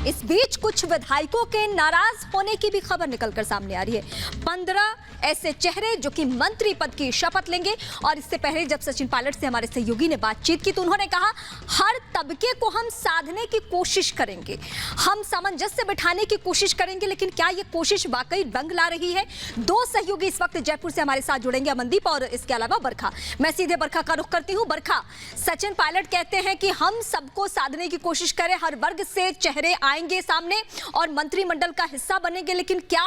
इस बीच कुछ विधायकों के नाराज होने की भी खबर निकलकर सामने आ रही है। 15 ऐसे चेहरे जो कि मंत्री पद की शपथ लेंगे। और इससे पहले जब सचिन पायलट से हमारे सहयोगी ने बातचीत की तो उन्होंने कहा हर तबके को हम साधने की कोशिश करेंगे, हम सामंजस्य बिठाने की कोशिश करेंगे। लेकिन क्या ये कोशिश वाकई रंग ला रही है? दो सहयोगी इस वक्त जयपुर से हमारे साथ जुड़ेंगे, अमनदीप और इसके अलावा बरखा। मैं सीधे बरखा का रुख करती हूं। बरखा, सचिन पायलट कहते हैं कि हम सबको साधने की कोशिश करें, हर वर्ग से चेहरे आएंगे सामने और मंत्रिमंडल का हिस्सा बनेंगे। लेकिन क्या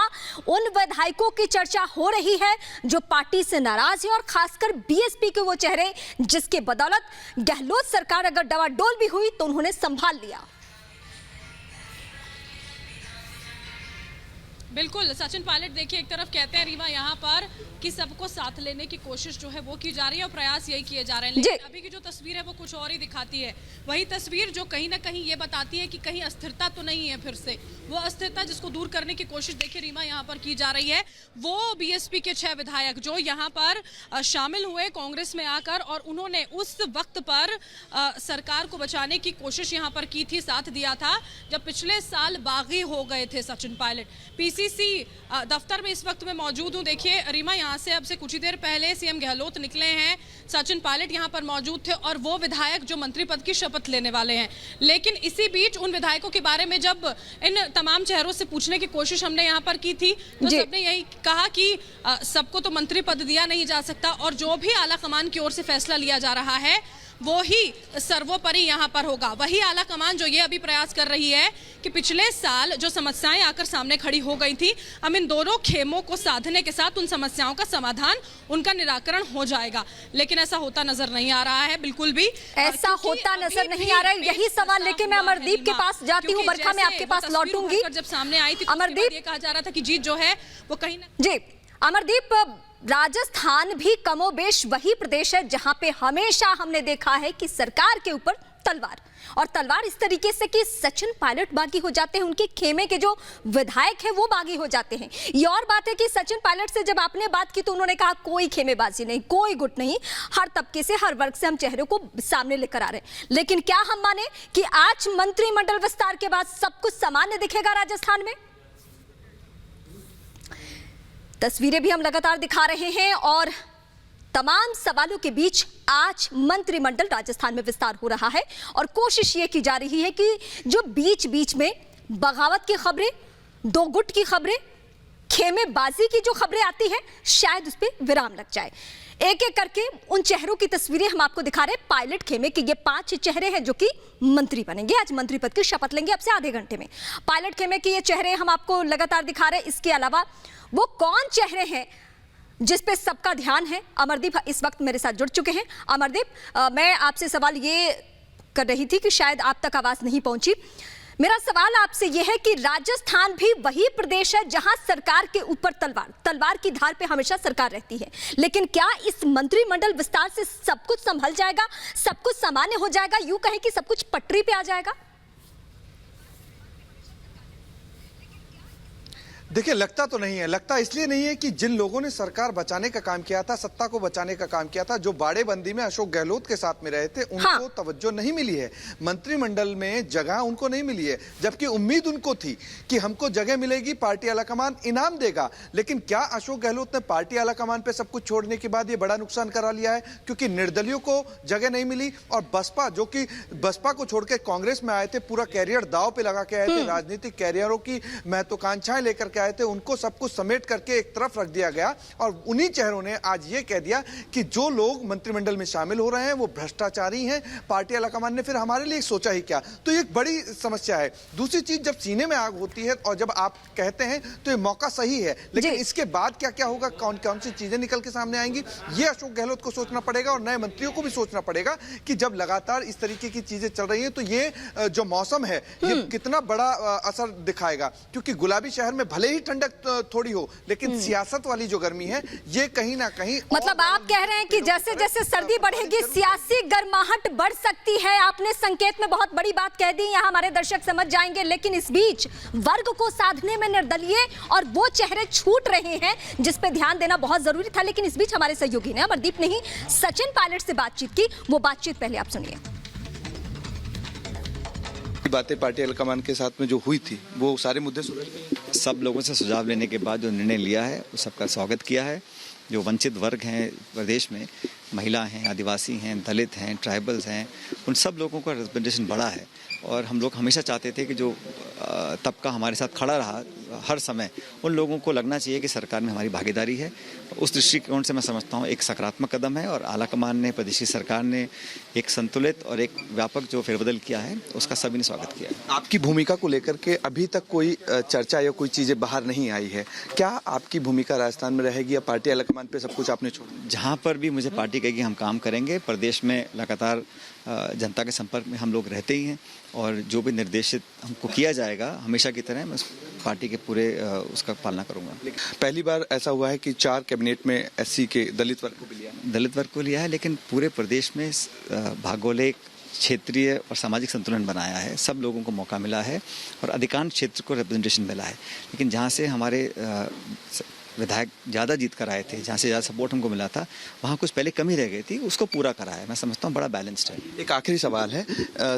उन विधायकों की चर्चा हो रही है जो पार्टी से नाराज है और खासकर बीएसपी के वो चेहरे जिसके बदौलत गहलोत सरकार अगर डवाडोल भी हुई तो उन्होंने संभाल लिया? बिल्कुल, सचिन पायलट देखिए एक तरफ कहते हैं रीवा यहाँ पर कि सबको साथ लेने की कोशिश जो है वो की जा रही है और प्रयास यही किए जा रहे हैं। लेकिन अभी की जो तस्वीर है वो कुछ और ही दिखाती है। वही तस्वीर जो कहीं ना कहीं ये बताती है कि कहीं अस्थिरता तो नहीं है फिर से। वो अस्थिरता जिसको दूर करने की कोशिश देखिए रीवा यहाँ पर की जा रही है। वो बीएसपी के 6 विधायक जो यहाँ पर शामिल हुए कांग्रेस में आकर और उन्होंने उस वक्त पर सरकार को बचाने की कोशिश यहाँ पर की थी, साथ दिया था जब पिछले साल बागी हो गए थे सचिन पायलट। पीसीसी दफ्तर में इस वक्त मैं मौजूद हूँ। देखिए रीमा, यहाँ से अब से कुछ ही देर पहले सीएम गहलोत निकले हैं, सचिन पायलट यहाँ पर मौजूद थे और वो विधायक जो मंत्री पद की शपथ लेने वाले हैं। लेकिन इसी बीच उन विधायकों के बारे में जब इन तमाम चेहरों से पूछने की कोशिश हमने यहाँ पर की थी तो सबने यही कहा कि सबको तो मंत्री पद दिया नहीं जा सकता और जो भी आला कमान की ओर से फैसला लिया जा रहा है वो ही सर्वोपरि यहाँ पर होगा। वही आला कमान जो ये अभी प्रयास कर रही है कि पिछले साल जो समस्याएं आकर सामने खड़ी हो गई थी, हम इन दोनों खेमों को साधने के साथ उन समस्याओं का समाधान, उनका निराकरण हो जाएगा। लेकिन ऐसा होता नजर नहीं आ रहा है, बिल्कुल भी ऐसा होता नजर नहीं आ रहा है। यही सवाल लेके मैं अमरदीप के पास जाती हूँ। बरखा, मैं आपके पास लौटूंगी। जब सामने आई थी अमरदीप, ये कहा जा रहा था कि जीत जो है वो कहीं ना जी अमरदीप, राजस्थान भी कमोबेश वही प्रदेश है जहां पे हमेशा हमने देखा है कि सरकार के ऊपर तलवार, और तलवार इस तरीके से कि सचिन पायलट बागी हो जाते हैं, उनके खेमे के जो विधायक हैं वो बागी हो जाते हैं। ये और बात है कि सचिन पायलट से जब आपने बात की तो उन्होंने कहा कोई खेमेबाजी नहीं, कोई गुट नहीं, हर तबके से हर वर्ग से हम चेहरे को सामने लेकर आ रहे हैं। लेकिन क्या हम माने कि आज मंत्रिमंडल विस्तार के बाद सब कुछ सामान्य दिखेगा राजस्थान में? तस्वीरें भी हम लगातार दिखा रहे हैं और तमाम सवालों के बीच आज मंत्रिमंडल राजस्थान में विस्तार हो रहा है और कोशिश ये की जा रही है कि जो बीच बीच में बगावत की खबरें, दो गुट की खबरें, खेमेबाजी की जो खबरें आती हैं, शायद उस पर विराम लग जाए। एक एक करके उन चेहरों की तस्वीरें हम आपको दिखा रहे हैं। पायलट खेमे के ये 5 चेहरे हैं जो कि मंत्री बनेंगे, आज मंत्री पद की शपथ लेंगे अब से आधे घंटे में। पायलट खेमे के ये चेहरे हम आपको लगातार दिखा रहे हैं। इसके अलावा वो कौन चेहरे हैं जिस पे सबका ध्यान है? अमरदीप इस वक्त मेरे साथ जुड़ चुके हैं। अमरदीप, मैं आपसे सवाल ये कर रही थी कि शायद आप तक आवाज नहीं पहुंची। मेरा सवाल आपसे यह है कि राजस्थान भी वही प्रदेश है जहां सरकार के ऊपर तलवार की धार पे हमेशा सरकार रहती है। लेकिन क्या इस मंत्रिमंडल विस्तार से सब कुछ संभल जाएगा, सब कुछ सामान्य हो जाएगा, यूं कहें कि सब कुछ पटरी पे आ जाएगा? देखिए, लगता तो नहीं है। लगता इसलिए नहीं है कि जिन लोगों ने सरकार बचाने का काम किया था, सत्ता को बचाने का काम किया था, जो बाड़ेबंदी में अशोक गहलोत के साथ में रहे थे, उनको तवज्जो नहीं मिली है, मंत्रिमंडल में जगह उनको नहीं मिली है। जबकि उम्मीद उनको थी कि हमको जगह मिलेगी, पार्टी आलाकमान इनाम देगा। लेकिन क्या अशोक गहलोत ने पार्टी आलाकमान पे सब कुछ छोड़ने के बाद ये बड़ा नुकसान करा लिया है? क्योंकि निर्दलियों को जगह नहीं मिली और बसपा, जो कि बसपा को छोड़ के कांग्रेस में आए थे, पूरा कैरियर दाव पे लगा के आए थे, राजनीतिक कैरियरों की महत्वाकांक्षाएं लेकर के आए थे, उनको सब कुछ समेट करके एक तरफ रख दिया गया। और उन्हीं चेहरों ने आज ये कह दिया कि जो लोग मंत्रिमंडल में शामिल हो रहे हैं वो भ्रष्टाचारी हैं, पार्टी आलाकमान ने फिर हमारे लिए सोचा ही क्या। तो ये एक बड़ी समस्या है। दूसरी चीज, जब सीने में आग होती है और जब आप कहते हैं तो ये मौका सही है, लेकिन इसके बाद क्या क्या होगा, कौन कौन सी चीजें निकल के सामने आएंगी, ये अशोक गहलोत को सोचना पड़ेगा और नए मंत्रियों को भी सोचना पड़ेगा कि जब लगातार इस तरीके की चीजें चल रही हैं तो ये जो मौसम है ये कितना बड़ा असर दिखाएगा। क्योंकि गुलाबी शहर में भले ही ठंडक थोड़ी हो, लेकिन सियासत वाली जो गर्मी है ये कहीं ना कहीं, मतलब आप कह रहे हैं कि जैसे जैसे सर्दी बढ़ेगी सियासी गर्माहट बढ़ सकती है। आपने संकेत में बहुत बड़ी बात कह दी, यहाँ हमारे दर्शक समझ जाएंगे। लेकिन इस बीच वर्ग को साधने में निर्दलीय और वो चेहरे छूट रहे हैं जिस पे ध्यान देना बहुत जरूरी था। लेकिन इस बीच हमारे सहयोगी ने, अमरदीप ने ही सचिन पायलट से बातचीत की, वो बातचीत पहले आप सुनिए। बातें पार्टी हाईकमान के साथ में जो हुई थी वो सारे मुद्दे सुलझ गए? सब लोगों से सुझाव लेने के बाद जो निर्णय लिया है वो सबका स्वागत किया है। जो वंचित वर्ग हैं प्रदेश में, महिला हैं, आदिवासी हैं, दलित हैं, ट्राइबल्स हैं, उन सब लोगों का रिप्रेजेंटेशन बड़ा है और हम लोग हमेशा चाहते थे कि जो तबका हमारे साथ खड़ा रहा हर समय, उन लोगों को लगना चाहिए कि सरकार में हमारी भागीदारी है। उस दृष्टिकोण से मैं समझता हूँ एक सकारात्मक कदम है और आलाकमान ने, प्रदेश की सरकार ने एक संतुलित और एक व्यापक जो फेरबदल किया है उसका सभी ने स्वागत किया है। आपकी भूमिका को लेकर के अभी तक कोई चर्चा या कोई चीजें बाहर नहीं आई है, क्या आपकी भूमिका राजस्थान में रहेगी या पार्टी हाईकमान पे सब कुछ आपने छोड़ा? जहाँ पर भी मुझे पार्टी कहेगी हम काम करेंगे। प्रदेश में लगातार जनता के संपर्क में हम लोग रहते ही हैं और जो भी निर्देशित हमको किया जाएगा हमेशा की तरह मैं पार्टी के पूरे उसका पालना करूंगा। पहली बार ऐसा हुआ है कि 4 कैबिनेट में एससी के दलित वर्ग को भी लिया है। दलित वर्ग को लिया है, लेकिन पूरे प्रदेश में भौगोलिक, क्षेत्रीय और सामाजिक संतुलन बनाया है। सब लोगों को मौका मिला है और अधिकांश क्षेत्र को रिप्रेजेंटेशन मिला है। लेकिन जहाँ से हमारे विधायक ज़्यादा जीत कर आए थे, जहाँ से ज़्यादा सपोर्ट हमको मिला था, वहाँ कुछ पहले कमी रह गई थी, उसको पूरा करा है। मैं समझता हूँ बड़ा बैलेंस्ड है। एक आखिरी सवाल है,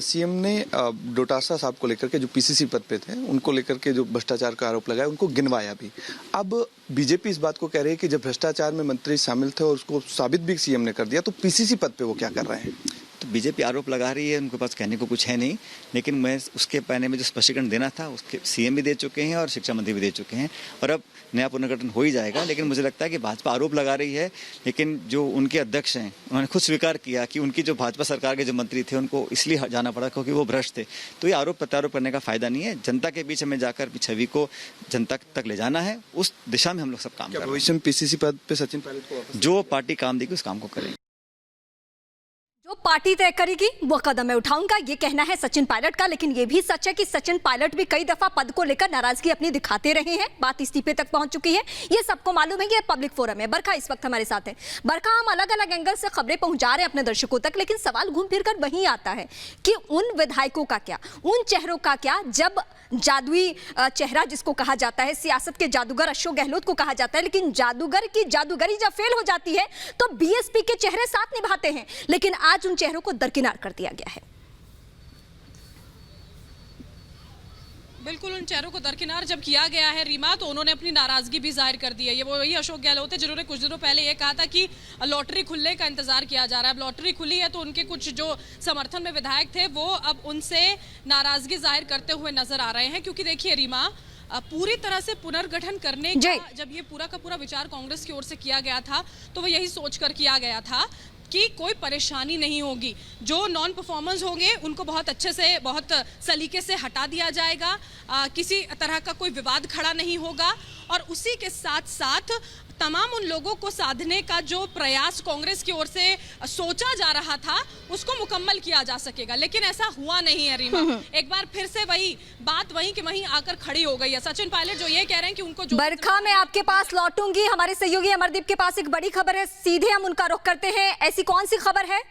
सीएम ने डोटासरा साहब को लेकर के जो पीसीसी पद पे थे उनको लेकर के जो भ्रष्टाचार का आरोप लगाया उनको गिनवाया भी। अब बीजेपी इस बात को कह रही है कि जब भ्रष्टाचार में मंत्री शामिल थे और उसको साबित भी सीएम ने कर दिया, तो पीसीसी पद पे वो क्या कर रहे हैं? तो बीजेपी आरोप लगा रही है, उनके पास कहने को कुछ है नहीं, लेकिन मैं उसके पहले में जो स्पष्टीकरण देना था उसके सीएम भी दे चुके हैं और शिक्षा मंत्री भी दे चुके हैं और अब नया पुनर्गठन हो ही जाएगा। लेकिन मुझे लगता है कि भाजपा आरोप लगा रही है, लेकिन जो उनके अध्यक्ष हैं उन्होंने खुद स्वीकार किया कि उनकी जो भाजपा सरकार के जो मंत्री थे उनको इसलिए जाना पड़ा क्योंकि वो भ्रष्ट थे। तो ये आरोप प्रत्यारोप करने का फायदा नहीं है। जनता के बीच हमें जाकर छवि को जनता तक ले जाना है, उस दिशा में हम लोग सब काम कर रहे हैं। भविष्य में पीसीसी पद पे सचिन पायलट को जो पार्टी काम देगी उस काम को करेंगे। जो पार्टी तय करेगी वो कदम मैं उठाऊंगा, ये कहना है सचिन पायलट का। लेकिन ये भी सच है कि सचिन पायलट भी कई दफा पद को लेकर नाराजगी अपनी दिखाते रहे हैं। बात इस्तीफे तक पहुंच चुकी है, ये सबको मालूम है। ये पब्लिक फोरम है। बरखा इस वक्त हमारे साथ है। बरखा, हम अलग अलग एंगल से खबरें पहुंचा रहे हैं अपने दर्शकों तक, लेकिन सवाल घूम फिर कर वहीं आता है कि उन विधायकों का क्या, उन चेहरों का क्या, जब जादुई चेहरा जिसको कहा जाता है, सियासत के जादूगर अशोक गहलोत को कहा जाता है, लेकिन जादूगर की जादूगरी जब फेल हो जाती है तो बीएसपी के चेहरे साथ निभाते हैं। लेकिन आज उन चेहरों को दरकिनार कर दिया गया है। बिल्कुल, उन चेहरों को दरकिनार जब किया गया है रीमा, तो उन्होंने अपनी नाराजगी भी जाहिर कर दी है। ये वही अशोक गहलोत है जिन्होंने कुछ दिनों पहले ये कहा था कि लॉटरी खुलने का इंतजार किया जा रहा है। अब लॉटरी खुली है तो उनके कुछ जो समर्थन में विधायक थे वो अब उनसे नाराजगी जाहिर करते हुए नजर आ रहे हैं। क्योंकि देखिए रीमा, पूरी तरह से पुनर्गठन करने का जब ये पूरा का पूरा विचार कांग्रेस की ओर से किया गया था तो वो यही सोचकर किया गया था कि कोई परेशानी नहीं होगी, जो नॉन परफॉर्मेंस होंगे उनको बहुत अच्छे से, बहुत सलीके से हटा दिया जाएगा, किसी तरह का कोई विवाद खड़ा नहीं होगा और उसी के साथ साथ तमाम उन लोगों को साधने का जो प्रयास कांग्रेस की ओर से सोचा जा रहा था उसको मुकम्मल किया जा सकेगा। लेकिन ऐसा हुआ नहीं है रीमा। एक बार फिर से वही बात वहीं के वहीं आकर खड़ी हो गई है। सचिन पायलट जो ये कह रहे हैं कि उनको जो बरखा, मैं आपके पास लौटूंगी। हमारे सहयोगी अमरदीप के पास एक बड़ी खबर है, सीधे हम उनका रुख करते हैं। ऐसी कौन सी खबर है?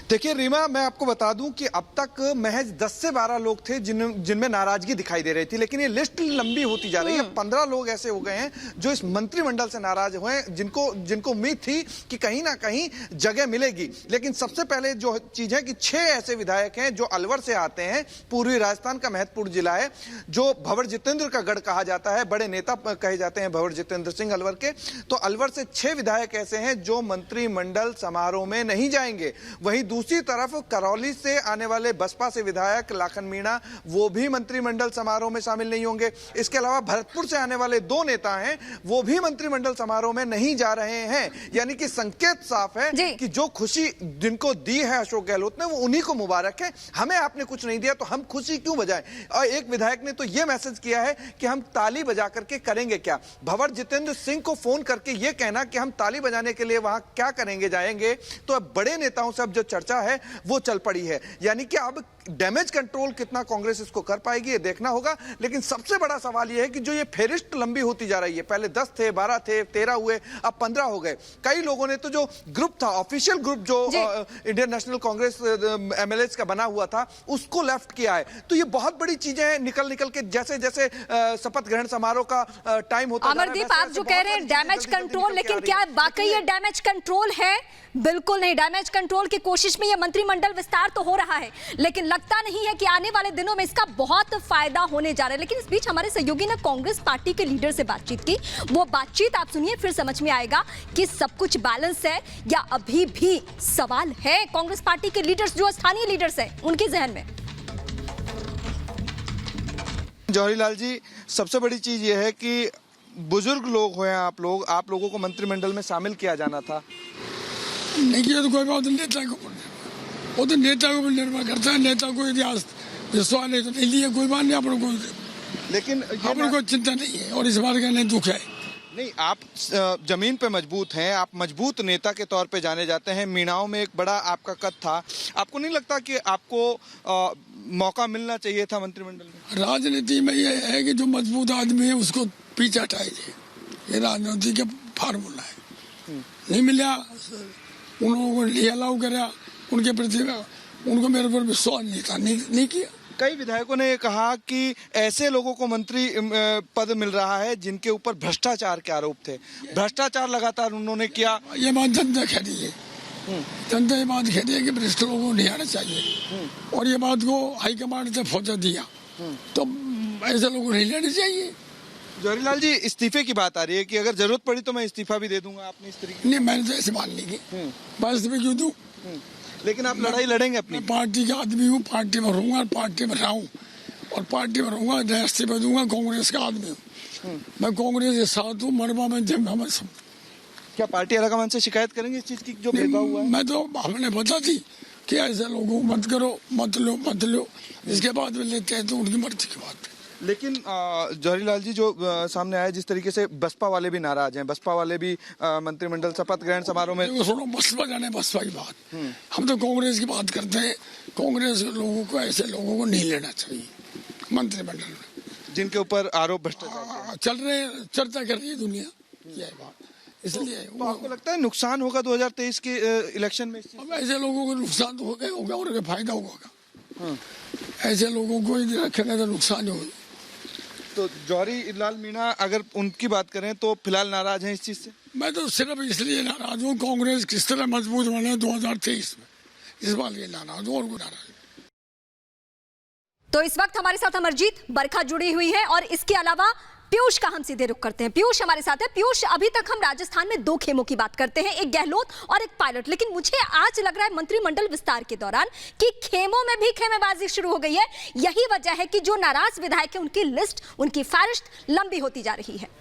देखिए रीमा, मैं आपको बता दूं कि अब तक महज 10 से 12 लोग थे जिनमें नाराजगी दिखाई दे रही थी, लेकिन ये लिस्ट लंबी होती जा रही है। 15 लोग ऐसे हो गए हैं जो इस मंत्रिमंडल से नाराज हुए हैं, जिनको उम्मीद थी कि कहीं ना कहीं जगह मिलेगी। लेकिन सबसे पहले जो चीज है कि 6 ऐसे विधायक हैं जो अलवर से आते हैं। पूर्वी राजस्थान का महत्वपूर्ण जिला है जो भंवर जितेंद्र का गढ़ कहा जाता है, बड़े नेता कहे जाते हैं भंवर जितेंद्र सिंह अलवर के। तो अलवर से 6 विधायक ऐसे हैं जो मंत्रिमंडल समारोह में नहीं जाएंगे। वहीं दूसरी तरफ करौली से आने वाले बसपा से विधायक लाखन मीणा, वो भी मंत्रिमंडल समारोह में शामिल नहीं होंगे। इसके अलावा भरतपुर से आने वाले 2 नेता हैं, वो भी मंत्रिमंडल समारोह में नहीं जा रहे हैं। यानी कि संकेत साफ है कि जो खुशी जिनको दी है अशोक गहलोत ने, वो उन्हीं को मुबारक है। हमें आपने कुछ नहीं दिया तो हम खुशी क्यों बजाएं। और एक विधायक ने तो यह मैसेज किया है कि हम ताली बजा करके करेंगे क्या। भंवर जितेंद्र सिंह को फोन करके यह कहना कि हम ताली बजाने के लिए वहां क्या करेंगे, जाएंगे। तो अब बड़े नेताओं से अब जो चर्चा है वो चल पड़ी है। यानी कि अब डैमेज कंट्रोल कितना कांग्रेस इसको कर पाएगी ये देखना होगा। लेकिन सबसे बड़ा सवाल यह है कि जो ये फेरिस्ट लंबी होती जा रही है, पहले 10 थे, 12 थे, 13 हुए, अब 15 हो गए। कई लोगों ने तो जो ग्रुप था, ऑफिशियल ग्रुप जो इंडियन नेशनल कांग्रेस एमएलएस का बना हुआ था, उसको लेफ्ट किया है। तो ये बहुत बड़ी चीजें हैं, निकल के जैसे जैसे शपथ ग्रहण समारोह का टाइम होता है। अमरदीप, आप जो कह रहे हैं डैमेज कंट्रोल, लेकिन क्या वाकई ये डैमेज कंट्रोल है? बिल्कुल नहीं। डैमेज कंट्रोल की कोशिश बीच में ये मंत्रिमंडल विस्तार तो हो रहा है, लेकिन लगता नहीं है कि आने वाले दिनों में इसका बहुत फायदा होने जा रहा है। लेकिन इस बीच हमारे सहयोगी ने कांग्रेस पार्टी के लीडर से बातचीत की। वो बातचीत आप सुनिए, फिर समझ में आएगा कि सब कुछ बैलेंस है या अभी भी सवाल है कांग्रेस पार्टी के लीडर्स, जो स्थानीय लीडर्स हैं, उनके जहन में। जौहरी लाल जी, सबसे बड़ी चीज ये है कि बुजुर्ग लोग हैं आप लोगों को मंत्रिमंडल में शामिल किया जाना था। नहीं किया तो कोई बात नहीं, नेता के ऊपर, वो तो नेता को भी निर्भर करता है। नेता को यदि विश्वास नहीं तो नहीं लिया, कोई बात नहीं, अपने को, लेकिन अपने को चिंता नहीं है और इस बात का नहीं दुख है। नहीं, आप जमीन पे मजबूत हैं, आप मजबूत नेता के तौर पे जाने जाते हैं। मीणाओं में एक बड़ा आपका कद था, आपको नहीं लगता कि आपको मौका मिलना चाहिए था मंत्रिमंडल में? राजनीति में ये है कि जो मजबूत आदमी है उसको पीछे हटाइए, ये राजनीति का फार्मूला है। नहीं मिला, उन लोगों को नहीं अलाउ करा, उनके प्रति उनको मेरे पर विश्वास नहीं था, नहीं किया। कई विधायकों ने कहा कि ऐसे लोगों को मंत्री पद मिल रहा है जिनके ऊपर भ्रष्टाचार के आरोप थे। भ्रष्टाचार लगातार उन्होंने किया। ये बात जनता कह रही है, जनता ये बात कह रही है कि भ्रष्ट लोगों को नहीं आना चाहिए, और ये बात को हाईकमांड से पहुंचा दिया, तो ऐसे लोगों को नहीं लेने चाहिए। जौहरी लाल जी, इस्तीफे की बात आ रही है कि अगर जरूरत पड़ी तो मैं इस्तीफा भी दे दूंगा, आपने इस तरीके? नहीं, मैंने तो ऐसे मान ली कि बस इस्तीफे क्यों दूं? लेकिन आप लड़ाई लड़ेंगे अपनी? मैं पार्टी का आदमी हूँ, पार्टी में रहूंगा, पार्टी में रहूँ और पार्टी में रहूंगा, मैं इस्तीफा दूंगा। कांग्रेस का आदमी हूँ मैं, कांग्रेस के साथ हूँ, मरवा में जब हम सब। क्या पार्टी अलग से शिकायत करेंगे इस चीज की जो भेदभाव हुआ है? मैं तो, हमने बता दी कि ऐसे लोगों को मत करो, मत लो, इसके बाद में लेते हैं तो उनकी मर्जी की बात है। लेकिन जौहरी लाल जी, जो सामने आया जिस तरीके से बसपा वाले भी नाराज हैं, बसपा वाले भी मंत्रिमंडल शपथ ग्रहण समारोह में सुनो, बसपा जाने बसपा की बात, हम तो कांग्रेस की बात करते हैं। कांग्रेस लोगों को, ऐसे लोगों को नहीं लेना चाहिए मंत्रिमंडल में, जिनके ऊपर आरोप भ्रष्टाचार चल रहे हैं, चर्चा कर रही है दुनिया, यह बात। इसलिए तो आपको लगता है नुकसान होगा 2023 के इलेक्शन में? अब ऐसे लोगों को नुकसान तो होगा और फायदा होगा। ऐसे लोगों को यदि रखेंगे तो नुकसान होगा। तो जौहरी लाल मीणा अगर उनकी बात करें तो फिलहाल नाराज हैं इस चीज से? मैं तो सिर्फ इसलिए नाराज हूँ, कांग्रेस किस तरह मजबूत बने 2023 में, इस बात लिए नाराज हूँ और कोई नाराज। तो इस वक्त हमारे साथ अमरजीत बरखा जुड़ी हुई है और इसके अलावा पीयूष का हम सीधे रुख करते हैं। पीयूष हमारे साथ है। पीयूष, अभी तक हम राजस्थान में 2 खेमों की बात करते हैं, एक गहलोत और एक पायलट, लेकिन मुझे आज लग रहा है मंत्रिमंडल विस्तार के दौरान कि खेमों में भी खेमेबाजी शुरू हो गई है। यही वजह है कि जो नाराज विधायक है उनकी लिस्ट, उनकी फहरिस्त लंबी होती जा रही है।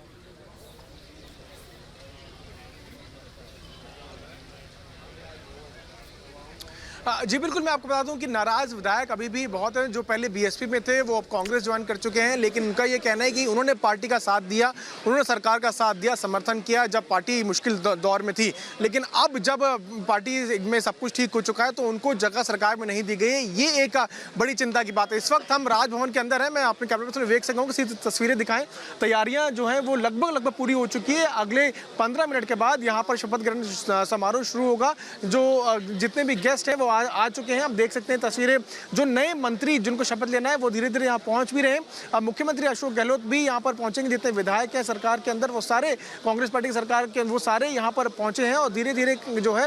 जी बिल्कुल, मैं आपको बता दूं कि नाराज विधायक अभी भी बहुत हैं। जो पहले बीएसपी में थे वो अब कांग्रेस ज्वाइन कर चुके हैं, लेकिन उनका ये कहना है कि उन्होंने पार्टी का साथ दिया, उन्होंने सरकार का साथ दिया, समर्थन किया जब पार्टी मुश्किल दौर में थी, लेकिन अब जब पार्टी में सब कुछ ठीक हो चुका है तो उनको जगह सरकार में नहीं दी गई है। ये एक बड़ी चिंता की बात है। इस वक्त हम राजभवन के अंदर हैं, मैं अपने कैमरे पर देख सका हूँ कि तस्वीरें दिखाएं। तैयारियाँ जो हैं वो लगभग पूरी हो चुकी है। अगले 15 मिनट के बाद यहाँ पर शपथ ग्रहण समारोह शुरू होगा। जो जितने भी गेस्ट हैं वो आ चुके हैं। आप देख सकते हैं तस्वीरें, जो नए मंत्री जिनको शपथ लेना है वो धीरे धीरे यहाँ पहुंच भी रहे हैं। अब मुख्यमंत्री अशोक गहलोत भी यहाँ पर पहुंचेंगे। जितने विधायक हैं सरकार के अंदर वो सारे, कांग्रेस पार्टी की सरकार के वो सारे यहाँ पर पहुंचे हैं और धीरे धीरे जो है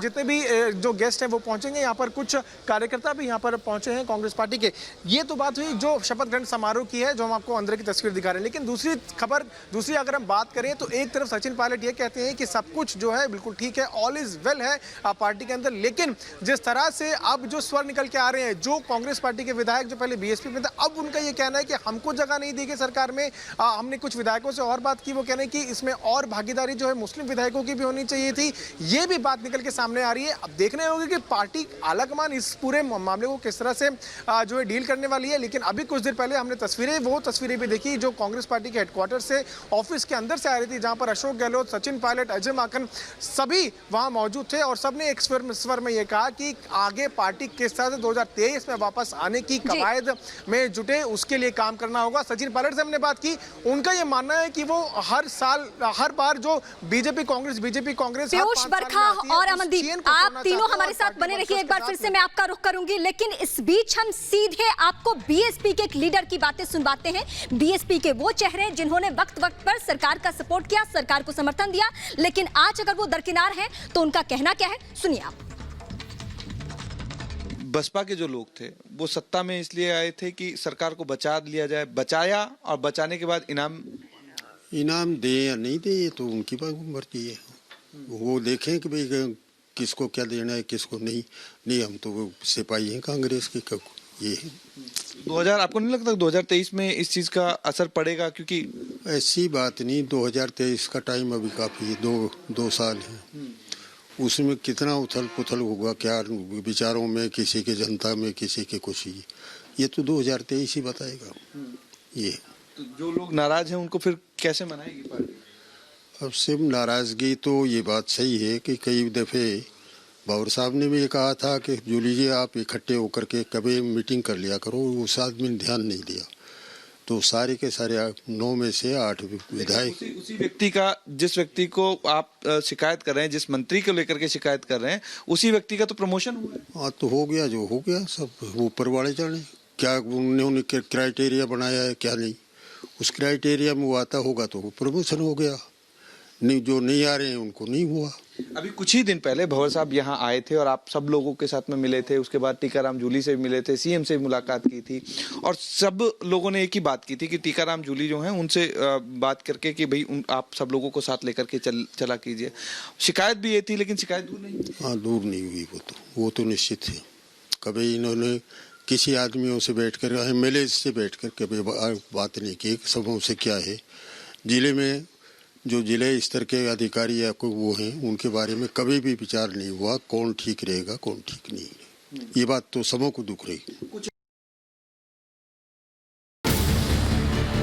जितने भी जो गेस्ट हैं वो पहुंचेंगे। यहाँ पर कुछ कार्यकर्ता भी यहाँ पर पहुंचे हैं कांग्रेस पार्टी के। ये तो बात हुई जो शपथ ग्रहण समारोह की है, जो हम आपको अंदर की तस्वीर दिखा रहे हैं। लेकिन दूसरी अगर हम बात करें तो एक तरफ सचिन पायलट ये कहते हैं कि सब कुछ जो है बिल्कुल ठीक है, ऑल इज वेल है पार्टी के अंदर, लेकिन जिस तरह से अब जो स्वर निकल के आ रहे हैं, जो कांग्रेस पार्टी के विधायक जो पहले बीएसपी में थे, अब उनका ये कहना है कि हमको जगह नहीं दी गई सरकार में। हमने कुछ विधायकों से और बात की, वो कह रहे हैं कि इसमें और भागीदारी जो है मुस्लिम विधायकों की भी होनी चाहिए थी। ये भी बात निकल के सामने आ रही है। अब देखने होगी कि पार्टी आलाकमान इस पूरे मामले को किस तरह से जो है डील करने वाली है। लेकिन अभी कुछ देर पहले हमने तस्वीरें भी देखी जो कांग्रेस पार्टी के हेडक्वार्टर से, ऑफिस के अंदर से आ रही थी, जहां पर अशोक गहलोत, सचिन पायलट, अजय माकन सभी वहां मौजूद थे और सबने एक स्वर में यह कहा कि आगे पार्टी किस तरह से 2023 में वापस आने की कवायद में जुटे, उसके लिए काम करना होगा। सचिन पायलट से हमने बात की, उनका यह मानना है कि वो हर बार जो बीजेपी कांग्रेस पीयूष, बरखा और अमनदीप, आप तीनों हमारे साथ बने रहिए। एक बार फिर से मैं आपका रुख करूंगी, लेकिन इस बीच हम सीधे आपको बीएसपी के एक लीडर की बातें सुनवाते हैं। बीएसपी के वो चेहरे जिन्होंने वक्त पर सरकार का सपोर्ट किया, सरकार को समर्थन दिया, लेकिन आज अगर वो दरकिनार हैं तो उनका कहना क्या है, सुनिए आप। बसपा के जो लोग थे वो सत्ता में इसलिए आए थे कि सरकार को बचा लिया जाए, बचाया और बचाने के बाद इनाम दे या नहीं दे ये तो उनकी मर्जी है। वो देखें कि भाई किसको क्या देना है किसको नहीं। नहीं हम तो वो सिपाही हैं कांग्रेस के, ये है। 2000 आपको नहीं लगता 2023 में इस चीज का असर पड़ेगा? क्योंकि ऐसी बात नहीं, 2023 का टाइम अभी काफी दो साल है, उसमें कितना उथल पुथल होगा, क्या विचारों में, किसी के जनता में, किसी के कुछ ही, ये तो 2023 ही बताएगा। ये तो जो लोग नाराज हैं उनको फिर कैसे मनाएगी पार्टी? अब सिर्फ नाराजगी तो ये बात सही है कि कई दफे बाबर साहब ने भी ये कहा था कि जो लीजिए आप इकट्ठे होकर के कभी मीटिंग कर लिया करो, उस आदमी ने ध्यान नहीं दिया तो सारे के सारे 9 में से 8 विधायक उसी व्यक्ति का, जिस व्यक्ति को आप शिकायत कर रहे हैं, जिस मंत्री को लेकर के शिकायत कर रहे हैं, उसी व्यक्ति का तो प्रमोशन हुआ है। हाँ तो हो गया जो हो गया, सब ऊपर वाले जाने क्या उन्होंने क्राइटेरिया बनाया है क्या नहीं, उस क्राइटेरिया में वो आता होगा तो वो प्रमोशन हो गया, नहीं जो नहीं आ रहे हैं उनको नहीं हुआ। अभी कुछ ही दिन पहले भंवर साहब यहाँ आए थे और आप सब लोगों के साथ में मिले थे, उसके बाद टीकाराम जूली से भी मिले थे, सीएम से भी मुलाकात की थी और सब लोगों ने एक ही बात की थी कि टीकाराम जूली जो हैं उनसे बात करके कि भाई आप सब लोगों को साथ लेकर के चला कीजिए। शिकायत भी ये थी लेकिन शिकायत दूर नहीं हुई। हाँ दूर नहीं हुई, वो तो निश्चित है। कभी इन्होंने किसी आदमियों से बैठ कर MLA से बैठ कर कभी बात नहीं की सबों से क्या है, जिले में जो जिले स्तर के अधिकारी या कोई वो हैं उनके बारे में कभी भी विचार नहीं हुआ कौन ठीक रहेगा कौन ठीक नहीं है। ये बात तो सबों को दुख रही। कुछ